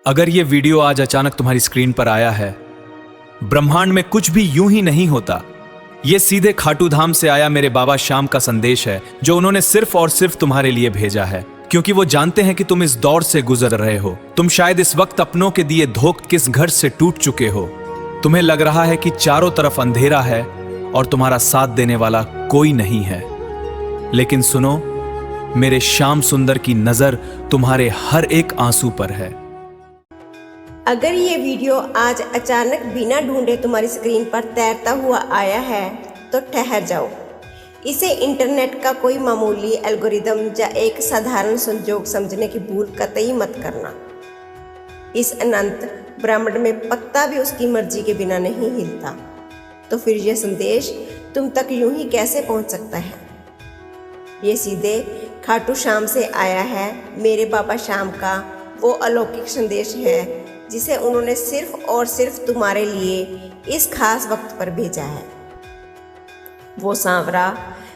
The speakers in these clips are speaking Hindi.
अगर ये वीडियो आज अचानक तुम्हारी स्क्रीन पर आया है, ब्रह्मांड में कुछ भी यूं ही नहीं होता। ये सीधे खाटू धाम से आया मेरे बाबा श्याम का संदेश है, जो उन्होंने सिर्फ और सिर्फ तुम्हारे लिए भेजा है, क्योंकि वो जानते हैं कि तुम इस दौर से गुजर रहे हो। तुम शायद इस वक्त अपनों के दिए धोख किस घर से टूट चुके हो। तुम्हें लग रहा है कि चारों तरफ अंधेरा है और तुम्हारा साथ देने वाला कोई नहीं है। लेकिन सुनो, मेरे श्याम सुंदर की नजर तुम्हारे हर एक आंसू पर है। अगर ये वीडियो आज अचानक बिना ढूंढे तुम्हारी स्क्रीन पर तैरता हुआ आया है तो ठहर जाओ। इसे इंटरनेट का कोई मामूली एल्गोरिदम या एक साधारण संजोग समझने की भूल कतई मत करना। इस अनंत ब्रह्मांड में पत्ता भी उसकी मर्जी के बिना नहीं हिलता। तो फिर यह संदेश तुम तक यूं ही कैसे पहुंच सकता है? ये सीधे खाटू श्याम से आया है। मेरे बाबा श्याम का वो अलौकिक संदेश है जिसे उन्होंने सिर्फ और सिर्फ तुम्हारे लिए इस खास वक्त पर भेजा है। वो सांवरा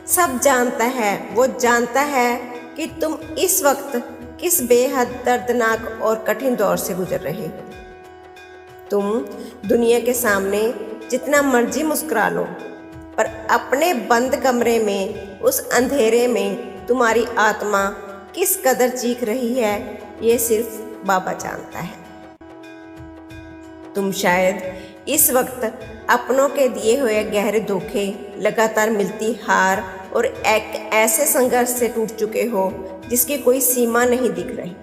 सब जानता है। वो जानता है कि तुम इस वक्त किस बेहद दर्दनाक और कठिन दौर से गुजर रहे हो। तुम दुनिया के सामने जितना मर्जी मुस्कुरा लो, पर अपने बंद कमरे में, उस अंधेरे में तुम्हारी आत्मा किस कदर चीख रही है, ये सिर्फ बाबा जानता है। तुम शायद इस वक्त अपनों के दिए हुए गहरे धोखे, लगातार मिलती हार और एक ऐसे संघर्ष से टूट चुके हो जिसकी कोई सीमा नहीं दिख रही।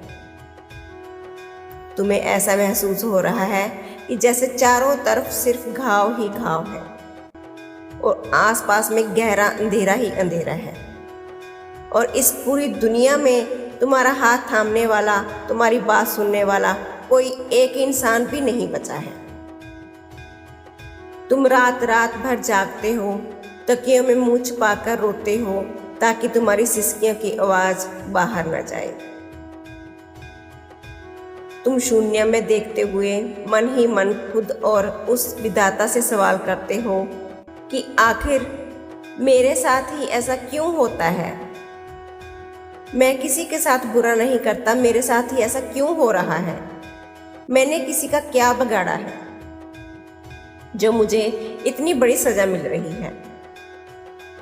तुम्हें ऐसा महसूस हो रहा है कि जैसे चारों तरफ सिर्फ घाव ही घाव है और आसपास में गहरा अंधेरा ही अंधेरा है, और इस पूरी दुनिया में तुम्हारा हाथ थामने वाला, तुम्हारी बात सुनने वाला कोई एक इंसान भी नहीं बचा है। तुम रात रात भर जागते हो, तकियों में मुंह छुपाकर रोते हो ताकि तुम्हारी सिसकियों की आवाज बाहर न जाए। तुम शून्य में देखते हुए मन ही मन खुद और उस विधाता से सवाल करते हो कि आखिर मेरे साथ ही ऐसा क्यों होता है? मैं किसी के साथ बुरा नहीं करता, मेरे साथ ही ऐसा क्यों हो रहा है? मैंने किसी का क्या बिगाड़ा है जो मुझे इतनी बड़ी सजा मिल रही है?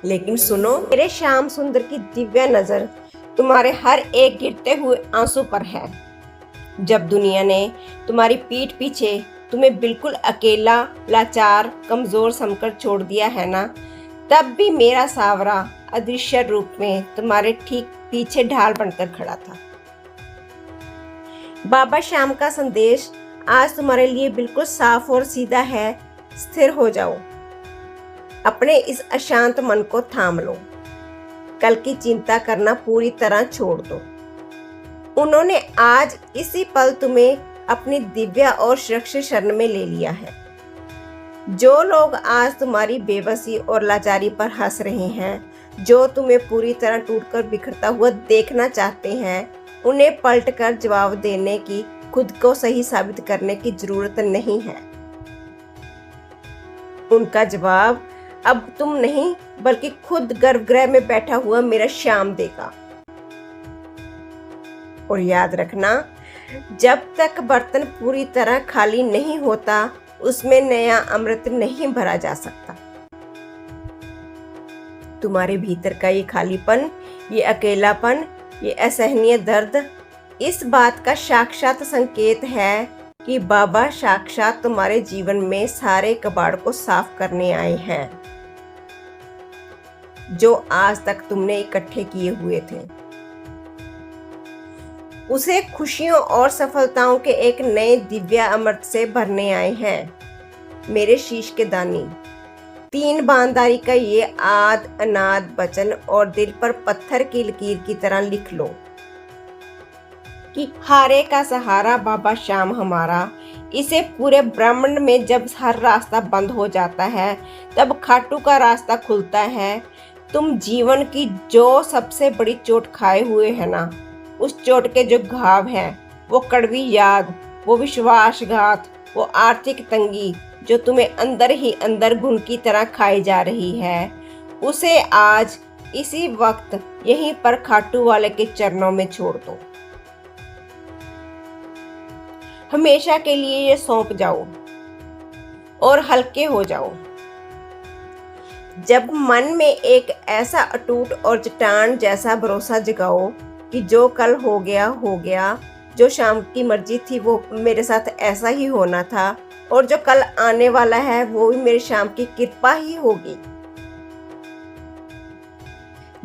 लेकिन सुनो, मेरे श्याम सुंदर की दिव्य नजर तुम्हारे हर एक गिरते हुए आंसू पर है। जब दुनिया ने तुम्हारी पीठ पीछे तुम्हें बिल्कुल अकेला, लाचार, कमजोर समझकर छोड़ दिया है ना, तब भी मेरा सावरा अदृश्य रूप में तुम्हारे ठीक पीछे ढाल बनकर खड़ा था। बाबा श्याम का संदेश आज तुम्हारे लिए बिल्कुल साफ और सीधा है। स्थिर हो जाओ, अपने इस अशांत मन को थाम लो, कल की चिंता करना पूरी तरह छोड़ दो। उन्होंने आज इसी पल तुम्हें अपनी दिव्य और सुरक्षित शरण में ले लिया है। जो लोग आज तुम्हारी बेबसी और लाचारी पर हंस रहे हैं, जो तुम्हें पूरी तरह टूटकर बिखरता हुआ देखना चाहते हैं, उन्हें पलटकर जवाब देने की, खुद को सही साबित करने की जरूरत नहीं है। उनका जवाब अब तुम नहीं, बल्कि खुद गर्भगृह में बैठा हुआ मेरा श्याम देगा। और याद रखना, जब तक बर्तन पूरी तरह खाली नहीं होता, उसमें नया अमृत नहीं भरा जा सकता। तुम्हारे भीतर का ये खालीपन, ये अकेलापन, ये असहनीय दर्द इस बात का साक्षात संकेत है कि बाबा साक्षात तुम्हारे जीवन में सारे कबाड़ को साफ करने आए हैं जो आज तक तुमने इकट्ठे किए हुए थे। उसे खुशियों और सफलताओं के एक नए दिव्य अमृत से भरने आए हैं। मेरे शीश के दानी, 3 बांदारी का ये आद अनाद वचन और दिल पर पत्थर की लकीर की तरह लिख लो कि हारे का सहारा बाबा श्याम हमारा। इसे पूरे ब्रह्मांड में जब हर रास्ता बंद हो जाता है, तब खाटू का रास्ता खुलता है। तुम जीवन की जो सबसे बड़ी चोट खाए हुए है ना, उस चोट के जो घाव हैं, वो कड़वी याद, वो विश्वासघात, वो आर्थिक तंगी जो तुम्हें अंदर ही अंदर घुन की तरह खाई जा रही है, उसे आज इसी वक्त यहीं पर खाटू वाले के चरणों में छोड़ दो। हमेशा के लिए ये सौंप जाओ और हल्के हो जाओ। जब मन में एक ऐसा अटूट और चट्टान जैसा भरोसा जगाओ कि जो कल हो गया, जो शाम की मर्जी थी वो मेरे साथ ऐसा ही होना था, और जो कल आने वाला है वो भी मेरे शाम की कृपा ही होगी।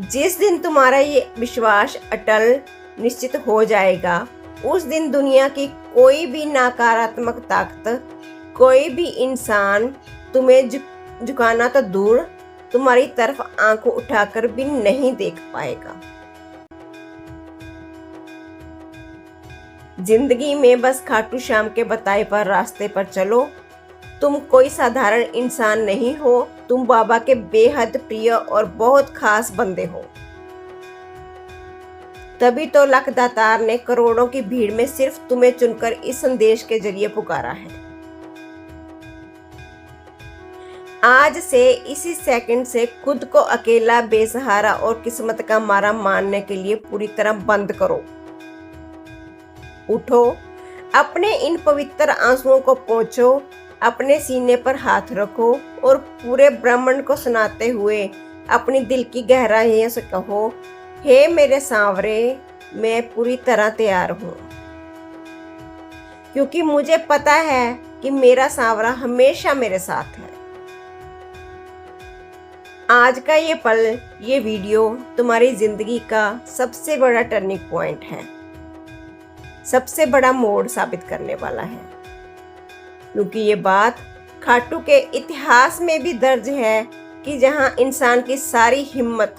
जिस दिन तुम्हारा ये विश्वास अटल निश्चित हो जाएगा, उस दिन दुनिया की कोई भी नकारात्मक ताकत, कोई भी इंसान तुम्हें झुकाना तो दूर, तुम्हारी तरफ आंखों उठाकर भी नहीं देख पाएगा। जिंदगी में बस खाटू श्याम के बताए पर रास्ते पर चलो। तुम कोई साधारण इंसान नहीं हो, तुम बाबा के बेहद प्रिय और बहुत खास बंदे हो। तभी तो लखदातार ने करोड़ों की भीड़ में सिर्फ तुम्हें चुनकर इस संदेश के जरिए पुकारा है। आज से इसी सेकंड से खुद को अकेला, बेसहारा और किस्मत का मारा मानने के लिए पूरी तरह बंद करो। उठो, अपने इन पवित्र आंसुओं को पोंछो, अपने सीने पर हाथ रखो और पूरे ब्रह्मांड को सुनाते हुए अपनी दिल की गहराइयों से कहो, हे मेरे सांवरे, मैं पूरी तरह तैयार हूँ, क्योंकि मुझे पता है कि मेरा सांवरा हमेशा मेरे साथ है। आज का ये पल, ये वीडियो तुम्हारी जिंदगी का सबसे बड़ा टर्निंग पॉइंट है, सबसे बड़ा मोड़ साबित करने वाला है, क्योंकि ये बात खाटू के इतिहास में भी दर्ज है कि जहां इंसान की सारी हिम्मत,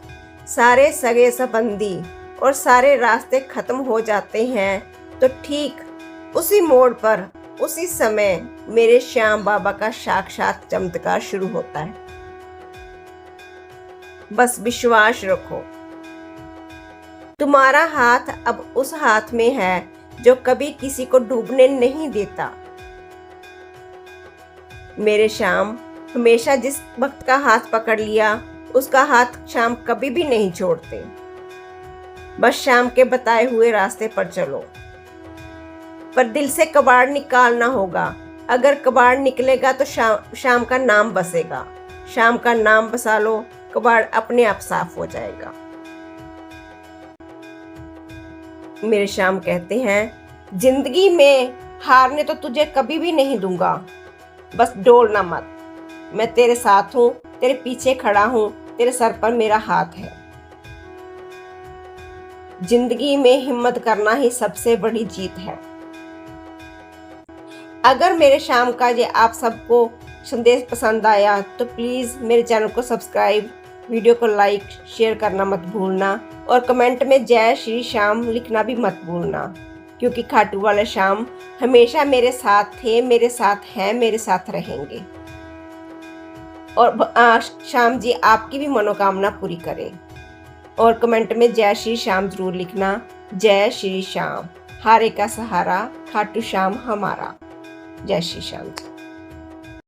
सारे सगे संबंधी और सारे रास्ते खत्म हो जाते हैं, तो ठीक उसी मोड़ पर, उसी समय मेरे श्याम बाबा का साक्षात चमत्कार शुरू होता है। बस विश्वास रखो, तुम्हारा हाथ अब उस हाथ में है जो कभी किसी को डूबने नहीं देता। मेरे श्याम हमेशा जिस वक्त का हाथ पकड़ लिया, उसका हाथ श्याम कभी भी नहीं छोड़ते। बस श्याम के बताए हुए रास्ते पर चलो, पर दिल से कबाड़ निकालना होगा। अगर कबाड़ निकलेगा तो श्याम का नाम बसेगा। श्याम का नाम बसा लो, कबाड़ अपने आप साफ हो जाएगा। मेरे श्याम कहते हैं, जिंदगी में हारने तो तुझे कभी भी नहीं दूंगा, बस डोलना मत। मैं तेरे साथ हूं, तेरे पीछे खड़ा हूं, तेरे सर पर मेरा हाथ है। जिंदगी में हिम्मत करना ही सबसे बड़ी जीत है। अगर मेरे श्याम का ये आप सबको संदेश पसंद आया तो प्लीज़ मेरे चैनल को सब्सक्राइब, वीडियो को लाइक, शेयर करना मत भूलना, और कमेंट में जय श्री श्याम लिखना भी मत भूलना, क्योंकि खाटू वाले श्याम हमेशा मेरे साथ थे, मेरे साथ हैं, मेरे साथ रहेंगे। और श्याम जी आपकी भी मनोकामना पूरी करें। और कमेंट में जय श्री श्याम जरूर लिखना। जय श्री श्याम, हारे का सहारा, खाटू श्याम हमारा। जय श्री श्याम जी।